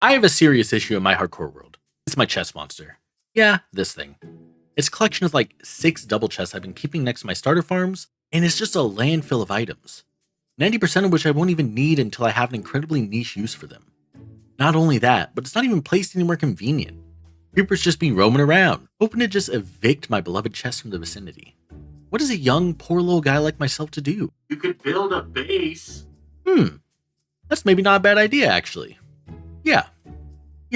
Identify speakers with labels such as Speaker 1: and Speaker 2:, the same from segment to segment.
Speaker 1: I have a serious issue in my hardcore world. It's my chest monster. Yeah, this thing. It's a collection of like 6 double chests I've been keeping next to my starter farms, and it's just a landfill of items. 90% of which I won't even need until I have an incredibly niche use for them. Not only that, but it's not even placed anywhere convenient. Creepers just be roaming around, hoping to just evict my beloved chest from the vicinity. What is a young, poor little guy like myself to do?
Speaker 2: You could build a base.
Speaker 1: That's maybe not a bad idea, actually. Yeah,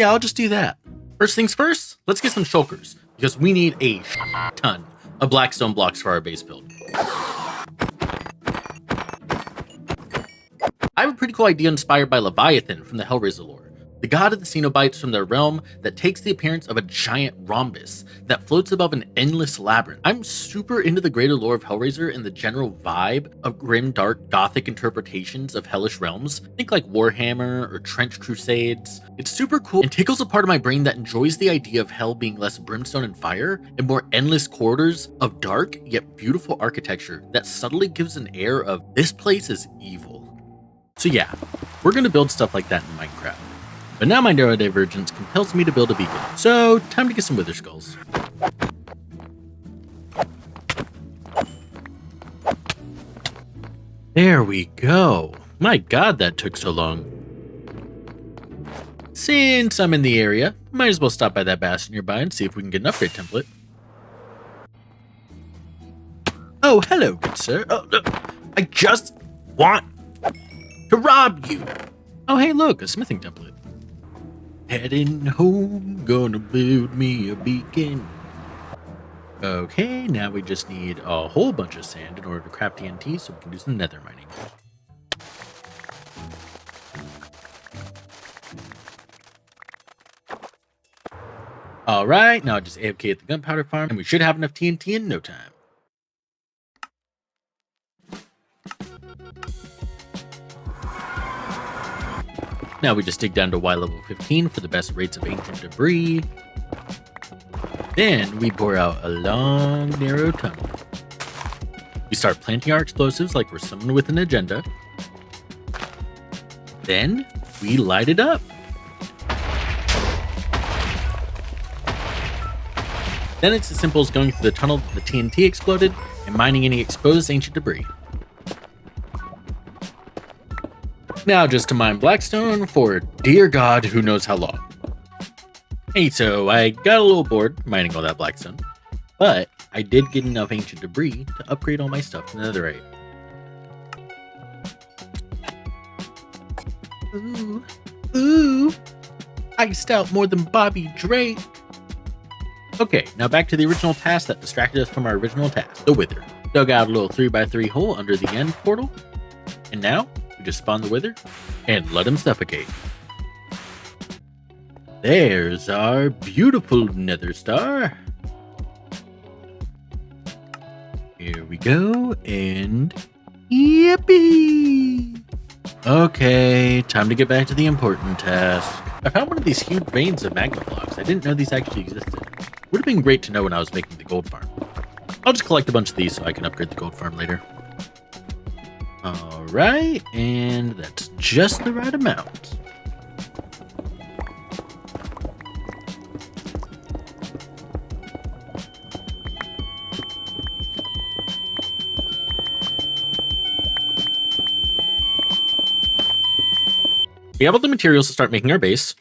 Speaker 1: I'll just do that. First things first, let's get some shulkers, because we need a ton of blackstone blocks for our base build. I have a pretty cool idea inspired by Leviathan from the Hellraiser lore, the god of the Cenobites from their realm that takes the appearance of a giant rhombus that floats above an endless labyrinth. I'm super into the greater lore of Hellraiser and the general vibe of grim, dark, gothic interpretations of hellish realms. Think like Warhammer or Trench Crusades. It's super cool and tickles a part of my brain that enjoys the idea of hell being less brimstone and fire and more endless corridors of dark yet beautiful architecture that subtly gives an air of this place is evil. So yeah, we're gonna build stuff like that in Minecraft. But now my neurodivergence compels me to build a beacon, so time to get some wither skulls. There we go. My god, that took so long. Since I'm in the area, might as well stop by that bastion nearby and see if we can get an upgrade template. Oh, hello, good sir. I just want to rob you. Oh, hey, look, a smithing template. Heading home, gonna build me a beacon. Okay, now we just need a whole bunch of sand in order to craft TNT so we can do some nether mining. Alright, now just AFK at the gunpowder farm, and we should have enough TNT in no time. Now we just dig down to Y level 15 for the best rates of ancient debris. Then we bore out a long, narrow tunnel. We start planting our explosives like we're someone with an agenda. Then we light it up. Then it's as simple as going through the tunnel that the TNT exploded and mining any exposed ancient debris. Now just to mine blackstone for dear God who knows how long. Hey, so I got a little bored mining all that blackstone, but I did get enough ancient debris to upgrade all my stuff to netherite. Ooh, iced out more than Bobby Drake. Okay, now back to the original task that distracted us from our original task, the wither. Dug out a little 3x3 hole under the end portal, and now we just spawn the wither and let him suffocate. There's our beautiful nether star. Here we go, and yippee! Okay, time to get back to the important task. I found one of these huge veins of magma blocks. I didn't know these actually existed. Would have been great to know when I was making the gold farm. I'll just collect a bunch of these so I can upgrade the gold farm later. Alright, and that's just the right amount. We have all the materials to start making our base.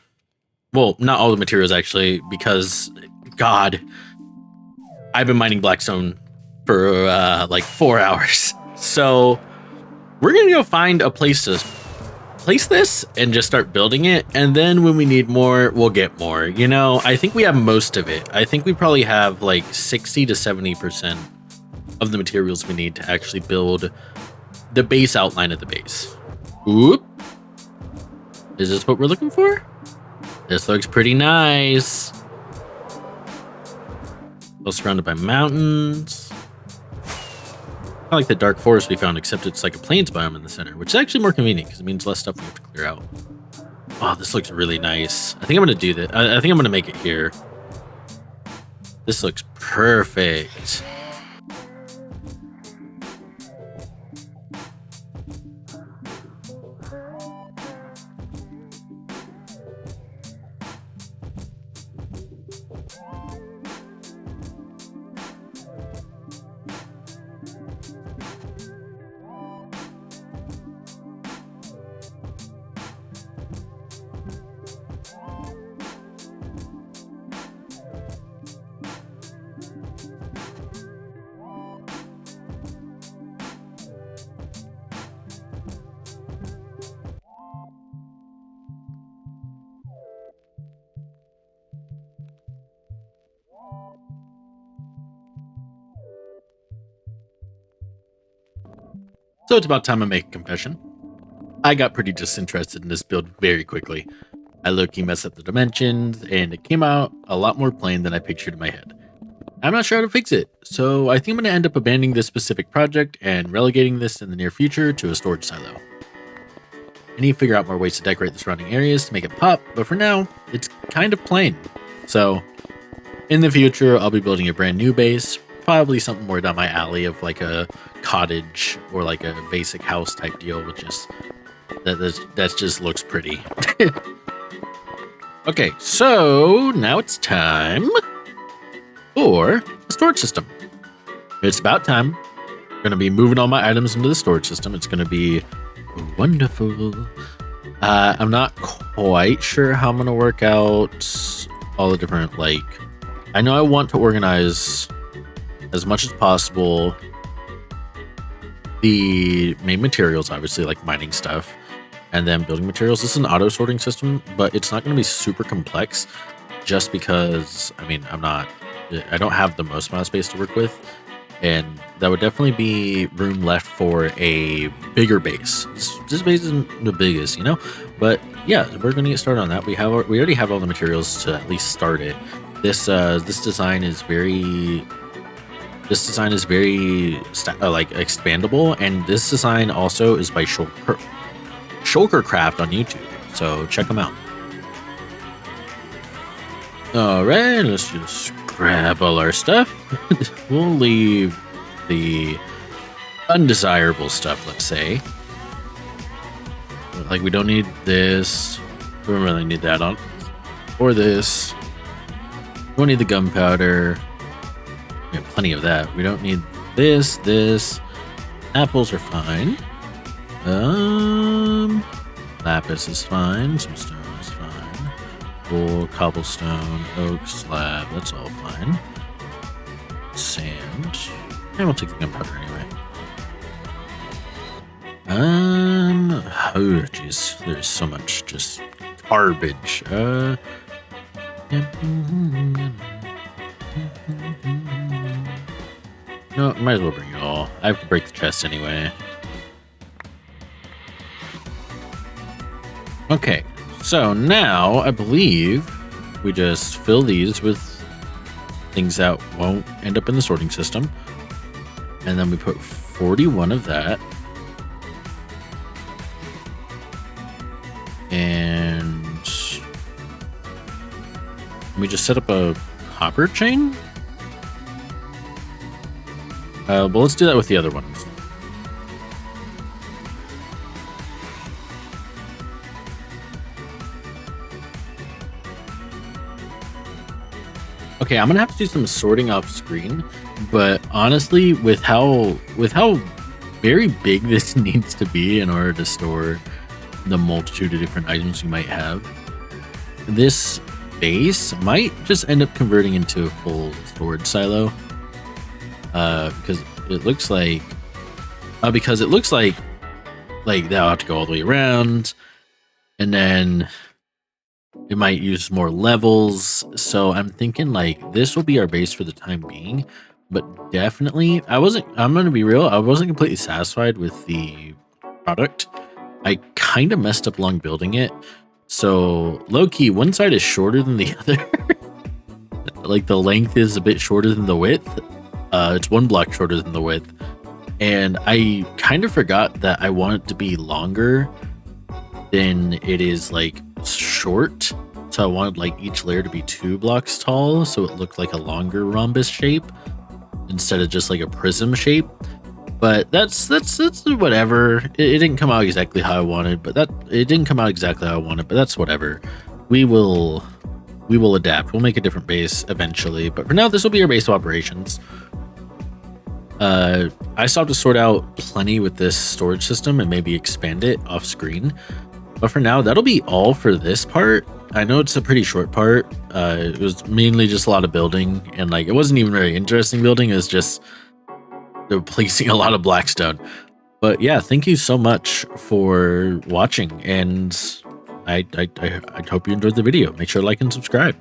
Speaker 1: Well, not all the materials actually, because God, I've been mining blackstone for like 4 hours. So we're gonna go find a place to place this and just start building it. And then when we need more, we'll get more. You know, I think we have most of it. I think we probably have like 60 to 70% of the materials we need to actually build the base outline of the base. Oop. Is this what we're looking for? This looks pretty nice. Well, surrounded by mountains. I like the dark forest we found, except it's like a plains biome in the center, which is actually more convenient because it means less stuff we have to clear out. Wow, this looks really nice. I think I'm going to do that. I think I'm going to make it here. This looks perfect. So it's about time I make a confession. I got pretty disinterested in this build very quickly. I low-key messed up the dimensions, and it came out a lot more plain than I pictured in my head. I'm not sure how to fix it, so I think I'm going to end up abandoning this specific project and relegating this in the near future to a storage silo. I need to figure out more ways to decorate the surrounding areas to make it pop, but for now, it's kind of plain. So, in the future, I'll be building a brand new base, probably something more down my alley of like a cottage or like a basic house type deal, which just that just looks pretty. Okay, so now it's time for a storage system. It's about time. I'm going to be moving all my items into the storage system. It's going to be wonderful. I'm not quite sure how I'm going to work out all the different, like, I know I want to organize as much as possible the main materials, obviously, like mining stuff, and then building materials. This is an auto sorting system, but it's not going to be super complex just because, I mean, I don't have the most amount of space to work with, and that would definitely be room left for a bigger base. This base isn't the biggest, you know, but yeah, we're going to get started on that. We already have all the materials to at least start it. This design is very like expandable, and this design also is by Shulker Craft on YouTube, so check them out. All right, let's just grab all our stuff. We'll leave the undesirable stuff, let's say. Like, we don't need this. We don't really need that on. Or this. We don't need the gunpowder. We have plenty of that. We don't need this. Apples are fine. Lapis is fine. Some stone is fine. Wool, cobblestone, oak, slab. That's all fine. Sand. And we'll take the gunpowder anyway. Oh, jeez. There's so much just garbage. No, might as well bring it all. I have to break the chest anyway. Okay, so now I believe we just fill these with things that won't end up in the sorting system. And then we put 41 of that. And we just set up a hopper chain. Well, let's do that with the other ones. Okay, I'm gonna have to do some sorting off screen, but honestly, with how very big this needs to be in order to store the multitude of different items you might have, this base might just end up converting into a full storage silo. Because it looks like they'll have to go all the way around, and then it might use more levels. So I'm thinking like this will be our base for the time being, but definitely I'm gonna be real, I wasn't completely satisfied with the product. I kind of messed up along building it. So low-key, one side is shorter than the other. Like the length is a bit shorter than the width. It's one block shorter than the width, and I kind of forgot that I want it to be longer than it is like short. So I wanted like each layer to be 2 blocks tall, so it looked like a longer rhombus shape instead of just like a prism shape. But that's whatever. It didn't come out exactly how I wanted, but that's whatever. We will adapt. We'll make a different base eventually, but for now, this will be our base of operations. I still have to sort out plenty with this storage system and maybe expand it off screen. But for now, that'll be all for this part. I know it's a pretty short part. It was mainly just a lot of building, and like it wasn't even very interesting building. It was just placing a lot of blackstone. But yeah, thank you so much for watching, and I hope you enjoyed the video. Make sure to like and subscribe.